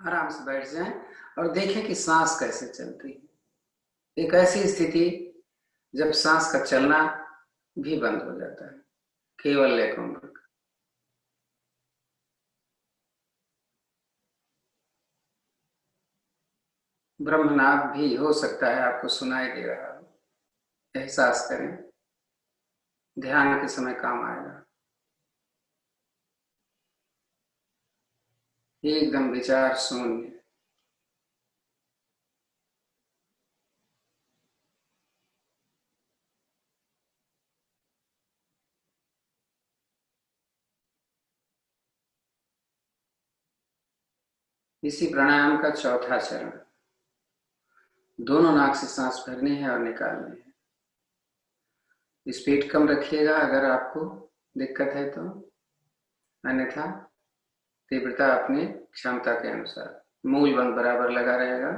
आराम से बैठ जाएं और देखें कि सांस कैसे चलती है। एक ऐसी स्थिति जब सांस का चलना भी बंद हो जाता है, केवल लेकोम्बर। ब्रह्मनाभ भी हो सकता है आपको सुनाई दे रहा हो, एहसास करें, ध्यान के समय काम आएगा। एकदम विचार शून्य। इसी प्राणायाम का चौथा चरण, दोनों नाक से सांस भरनी है और निकालनी है। स्पीड कम रखिएगा अगर आपको दिक्कत है तो, अन्यथा तीव्रता अपनी क्षमता के अनुसार। मूल बंद बराबर लगा रहेगा,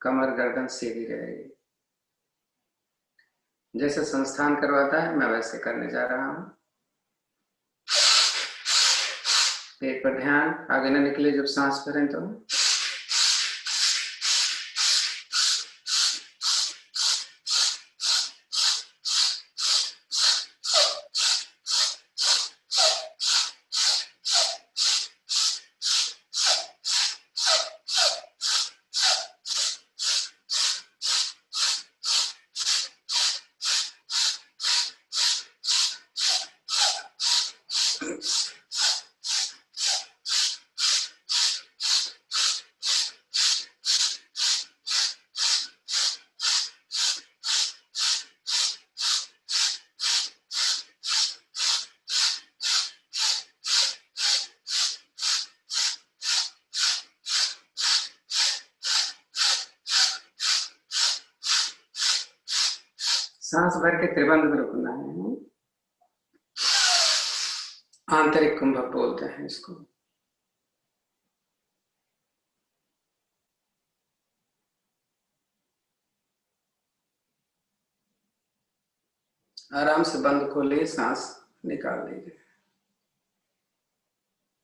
कमर गर्दन सीधी रहेगी। जैसे संस्थान करवाता है मैं वैसे करने जा रहा हूं। पेट पर ध्यान, आगे न निकले जब सांस भरें तो। सांस भर के त्रिबंध में रुकना है। आंतरिक कुंभक बोलते हैं इसको। आराम से बंद खोलिए, सांस निकाल लीजिए।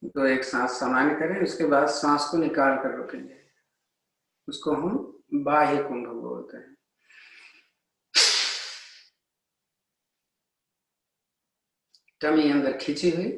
तो एक सांस सामान्य करें, उसके बाद सांस को निकाल कर रोकेंगे। उसको हम बाह्य कुंभ बोलते हैं। टमी अंदर खींची हुई,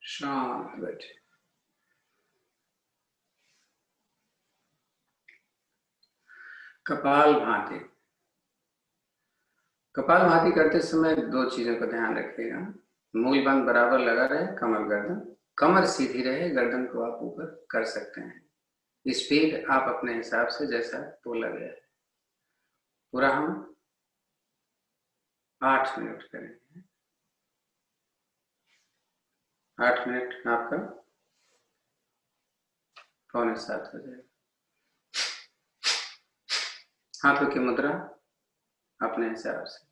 शांत बैठे। कपाल भाती। कपाल भाती करते समय दो चीजों का ध्यान रखिएगा। मूल बंद बराबर लगा रहे, कमर गर्दन, कमर सीधी रहे, गर्दन को आप ऊपर कर सकते हैं। स्पीड आप अपने हिसाब से जैसा बोला गया है। पूरा हम 8 मिनट करेंगे। 8 मिनट आपका 6:45 हो जाएगा। हाथों की मुद्रा अपने हिसाब से।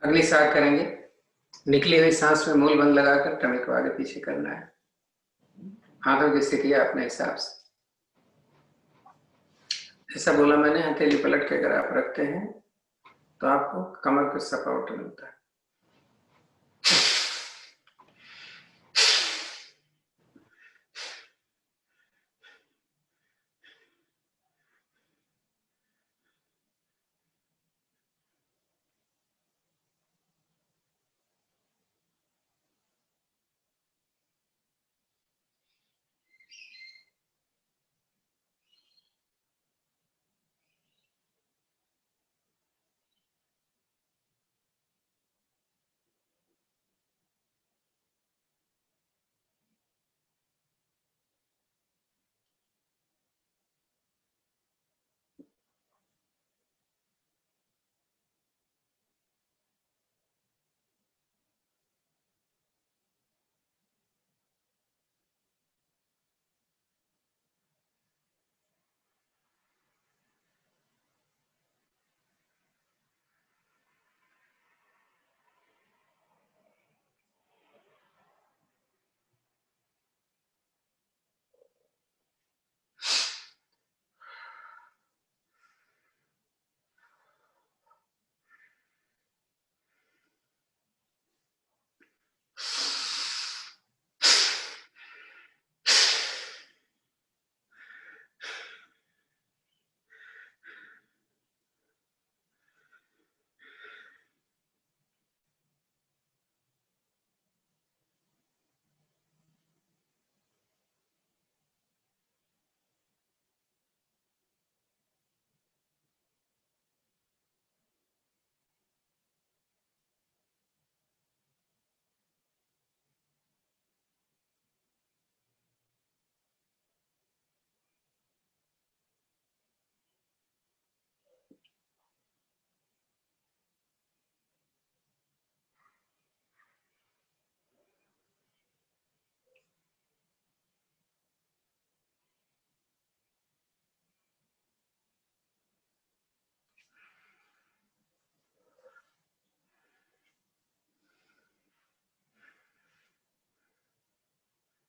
अगली सांस करेंगे, निकली हुई सांस में मूल बंद लगाकर टमी को आगे पीछे करना है। हाथों की स्थिति अपने हिसाब से, ऐसा बोला मैंने, हथेली पलट के अगर आप रखते हैं तो आपको कमर पे सपोर्ट मिलता है।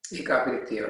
एक आवृत्ति और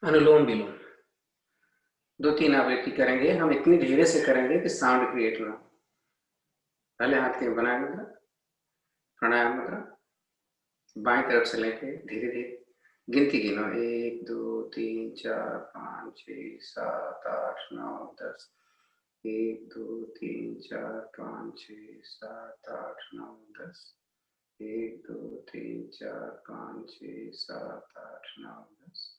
अनुलोम विलोम 2-3 आवृत्ति करेंगे। हम इतनी धीरे से करेंगे कि साउंड क्रिएट ना हो। पहले हाथ की बनाए मुद्रा, प्राणायाम मुद्रा, बाएं तरफ से लेके धीरे धीरे गिनती गिनो, 1 2 3 4 5 6 7 8 9 10, 1 2 3 4 5 6 7 8 9 10, 1 2 3 4 5 6 7 8 9 10,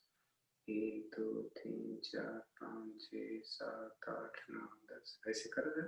1 2 3 4 5 6 7 8 9 10। ऐसे करोगे।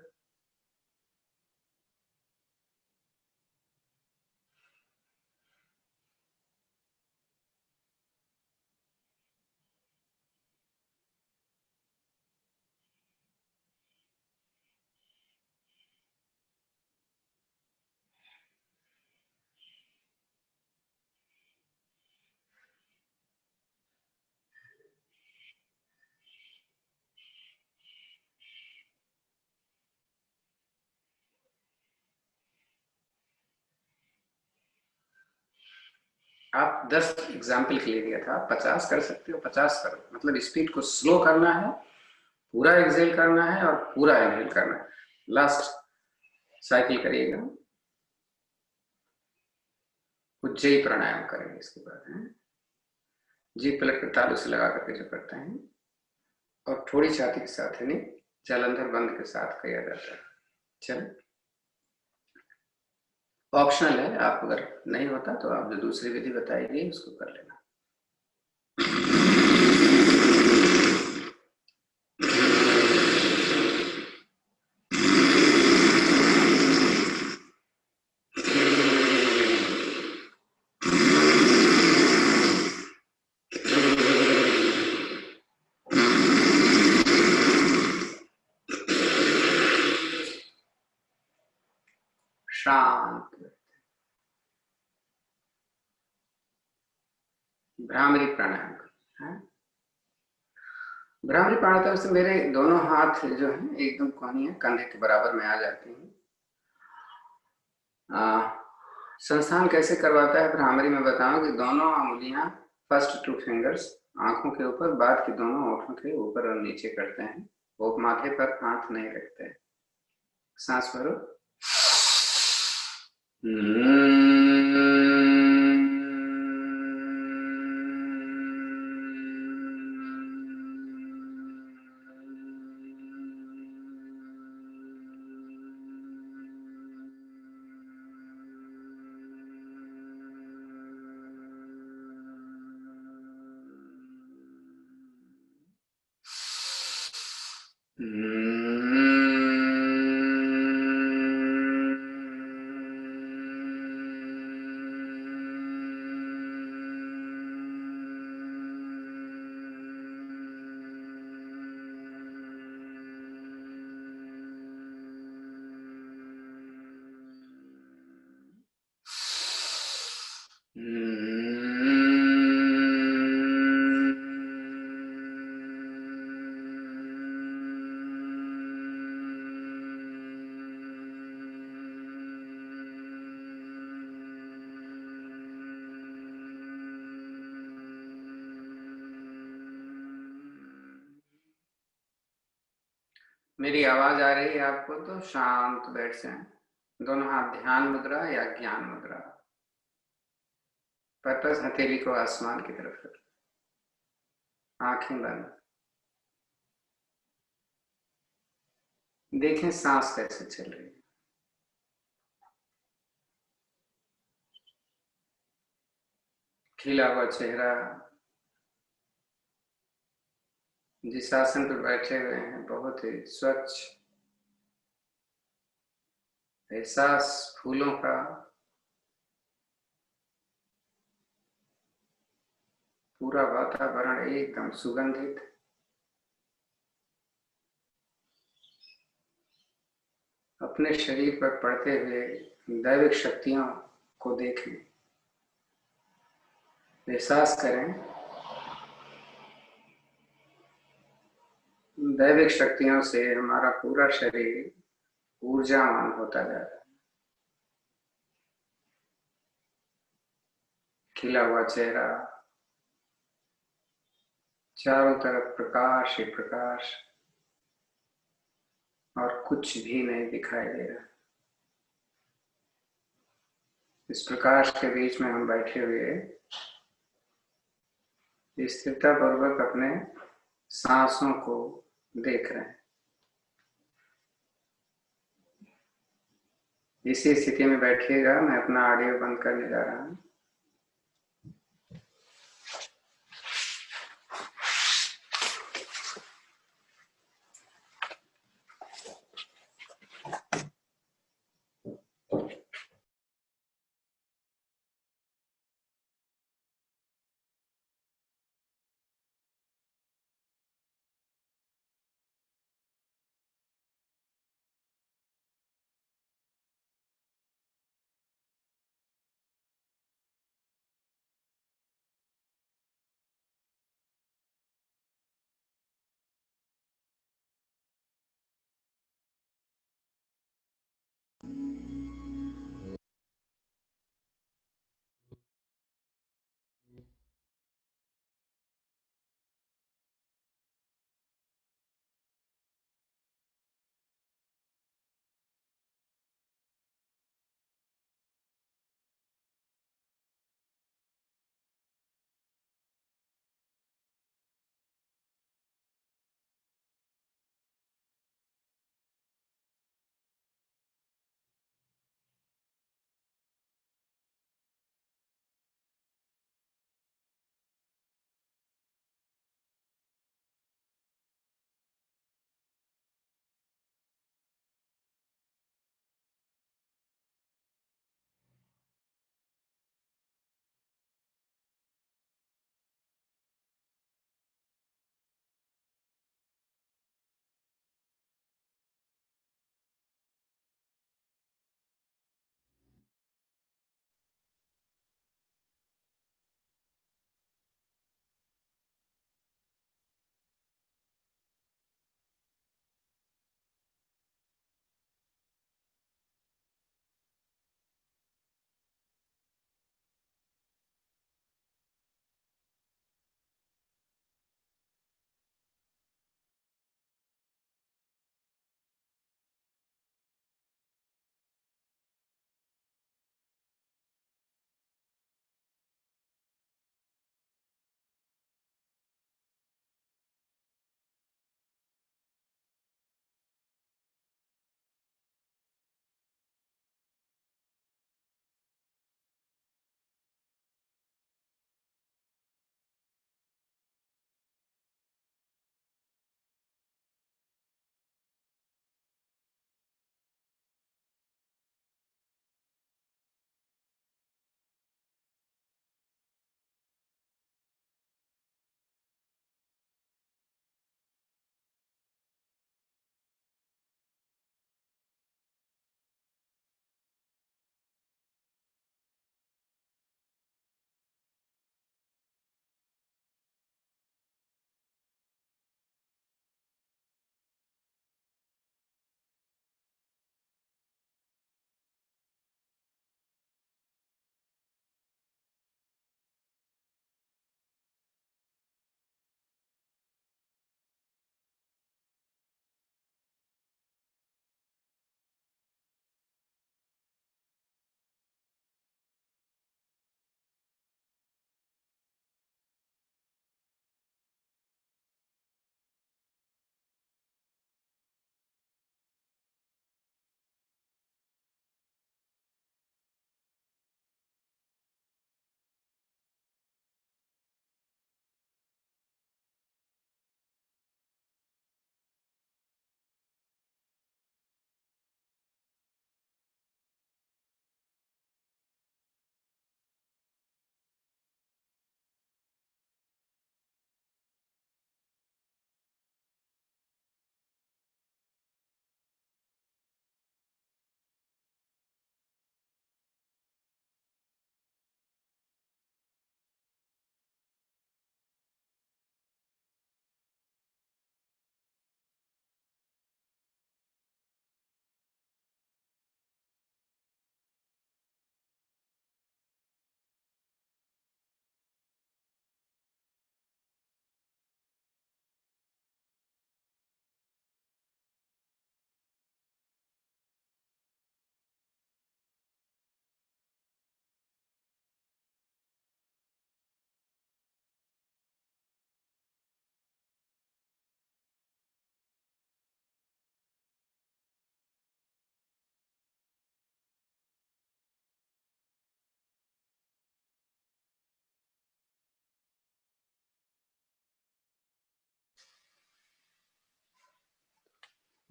आप 10 एग्जाम्पल के लिए दिया था, 50 कर सकते हो, 50 करो। मतलब स्पीड को स्लो करना है, पूरा एक्सेल करना है और पूरा इनहेल करना है। लास्ट साइकिल करिएगा। उज्जयी प्राणायाम करेंगे इसके बाद है। जीभ पलट कर तालू से लगा करके जो करते हैं और थोड़ी छाती के साथ यानी जालंधर बंद के साथ किया जाता है। चल ऑप्शनल है, आप अगर नहीं होता तो आप जो दूसरी विधि बताई गई उसको कर लेना। शांत। भ्रामरी प्राणायाम है। भ्रामरी प्राणायाम से मेरे दोनों हाथ जो है एकदम कोहनी कंधे के बराबर में आ जाते हैं। संस्थान कैसे करवाता है भ्रामरी में बताऊं कि दोनों अंगुलियां फर्स्ट 2 फिंगर्स आंखों के ऊपर, बाद की दोनों ओठों के ऊपर और नीचे करते हैं। वो माथे पर हाथ नहीं रखते हैं। सांस भरो। मेरी आवाज आ रही है आपको? तो शांत बैठ जाएं। दोनों हाथ ध्यान मुद्रा या ज्ञान मुद्रा। पर्पस हथेली को आसमान की तरफ कर, आंखें बंद। देखें सांस कैसे चल रही है। खिला हुआ चेहरा। जिस आसन पर बैठे हुए हैं बहुत ही स्वच्छ। एहसास फूलों का। पूरा वातावरण एकदम सुगंधित। अपने शरीर पर पड़ते हुए दैविक शक्तियों को देखें। एहसास करें दैविक शक्तियों से हमारा पूरा शरीर ऊर्जावान होता जा रहा है। खिला हुआ चेहरा, चारों तरफ प्रकाश ही प्रकाश, और कुछ भी नहीं दिखाई दे रहा। इस प्रकाश के बीच में हम बैठे हुए स्थिरता पूर्वक अपने सांसों को देख रहे हैं। इसी स्थिति में बैठिएगा। मैं अपना ऑडियो बंद करने जा रहा हूं।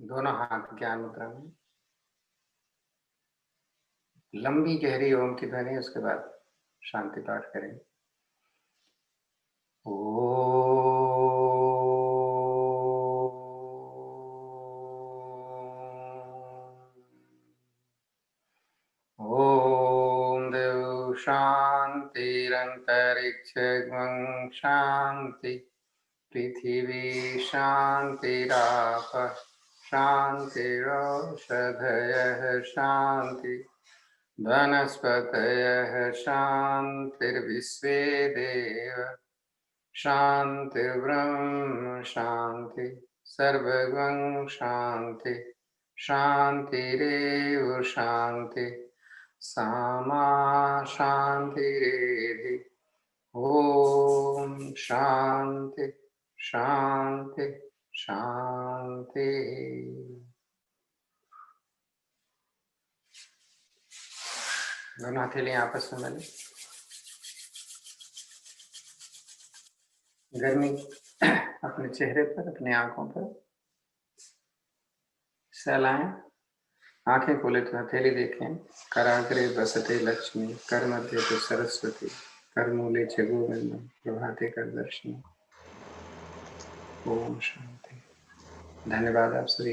दोनों हाथ ज्ञान मुद्रा में। लंबी गहरी ओम की ध्वनि, उसके बाद शांति पाठ करें। ओम देव शांतिरंतरिक्ष शांति, पृथिवी शांतिराप शांतिरौषधयः शांति, वनस्पतयः शांतिर्विश्वे देव शांतिर्ब्रह्म शांति, सर्वगं शांति शांतिरेव शांति, सामा शांतिरेधि। ओम शांति शांति शांति। दोनों हथेलियां आपस में मिले। गर्मी अपने चेहरे पर, अपने आंखों पर सहलाएं। आंखें खोले तो हथेली देखें। कराग्रे बसते लक्ष्मी, कर मध्य तो सरस्वती, कर मूले च गोविंदम, प्रभाते कर दर्शन। ओम शांति। धन्यवाद आप सभी।